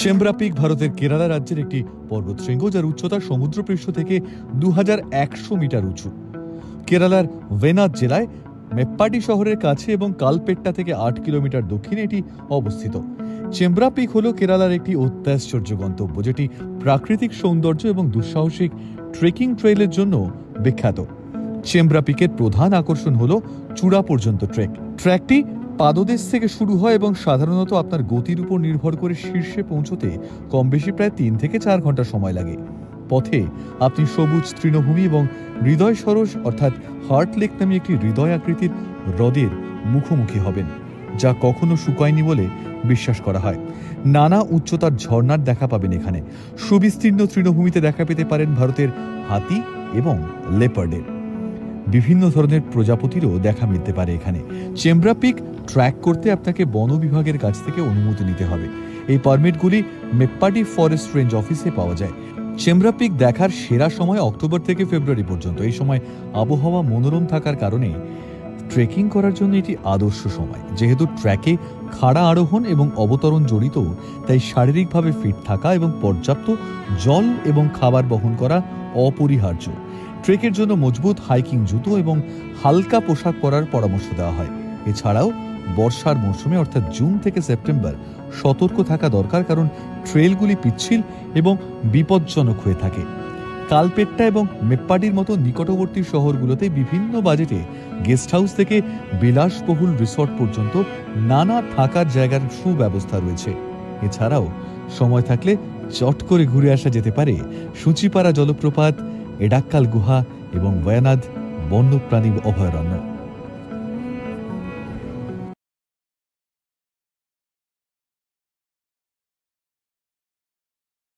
চেম্বরা pick ভারতের কেরালা রাজ্যের একটি পর্বতশৃঙ্গ, যার উচ্চতা সমুদ্রপৃষ্ঠ থেকে 2100 মিটার উঁচু। কেরালার ওয়েনাদ জেলায় মেপ্পাডি শহরের কাছে এবং কালপেট্টা থেকে 8 কিলোমিটার দক্ষিণে এটি অবস্থিত। চেম্বরা পিক হল কেরালার একটি অত্যাশ্চর্য গন্তব্য, যেটি প্রাকৃতিক সৌন্দর্য এবং দুঃসাহসিক ট্রেকিং ট্রেইলের জন্য বিখ্যাত। চেম্বরা পিকের প্রধান আকর্ষণ হল চূড়া পর্যন্ত ট্রেক। ট্র্যাকটি পাদদেশ থেকে শুরু হয় এবং সাধারণত আপনার গতির উপর নির্ভর করে শীর্ষে পৌঁছতে কম বেশি প্রায় 3 থেকে 4 ঘন্টা সময় লাগে। পথে আপনি সবুজ তৃণভূমি এবং হৃদয় সরস অর্থাৎ হার্ট লেক নামে একটি হৃদয় আকৃতির হ্রদের মুখোমুখি হবেন, যা কখনো শুকায়নি বলে বিশ্বাস করা হয়। নানা উচ্চতার ঝর্ণার দেখা পাবেন এখানে। সুবিস্তীর্ণ তৃণভূমিতে দেখা পেতে পারেন ভারতের হাতি এবং লেপার্ডের। বিভিন্ন ধরনের প্রজাপতিরও দেখা মিলতে পারে এখানে। চেম্বরা পিক ট্র্যাক করতে আপনাকে বন বিভাগের কাছ থেকে অনুমতি নিতে হবে। এই পারমিটগুলি মেপ্পাডি ফরেস্ট রেঞ্জ অফিসে পাওয়া যায়। চেম্বরা পিক দেখার সেরা সময় অক্টোবর থেকে ফেব্রুয়ারি পর্যন্ত। এই সময় আবহাওয়া মনোরম থাকার কারণে ট্রেকিং করার জন্য এটি আদর্শ সময়। যেহেতু ট্র্যাকে খাড়া আরোহণ এবং অবতরণ জড়িত, তাই শারীরিকভাবে ফিট থাকা এবং পর্যাপ্ত জল এবং খাবার বহন করা অপরিহার্য। ট্রেকের জন্য মজবুত হাইকিং জুতো এবং হালকা পোশাক পরার পরামর্শ দেওয়া হয়। এছাড়াও বর্ষার মৌসুমে অর্থাৎ জুন থেকে সেপ্টেম্বর সতর্ক থাকা দরকার, কারণ ট্রেলগুলি পিচ্ছিল এবং বিপজ্জনক হয়ে থাকে। কালপেট্টা এবং মেপ্পাডির মতো নিকটবর্তী শহরগুলোতে বিভিন্ন বাজেটে গেস্ট হাউস থেকে বিলাসবহুল রিসর্ট পর্যন্ত নানা থাকার জায়গার সুব্যবস্থা রয়েছে। এছাড়াও সময় থাকলে চট করে ঘুরে আসা যেতে পারে সূচিপাড়া জলপ্রপাত, এডাক্কাল গুহা এবং ওয়ানাদ বন্যপ্রাণী অভয়ারণ্য।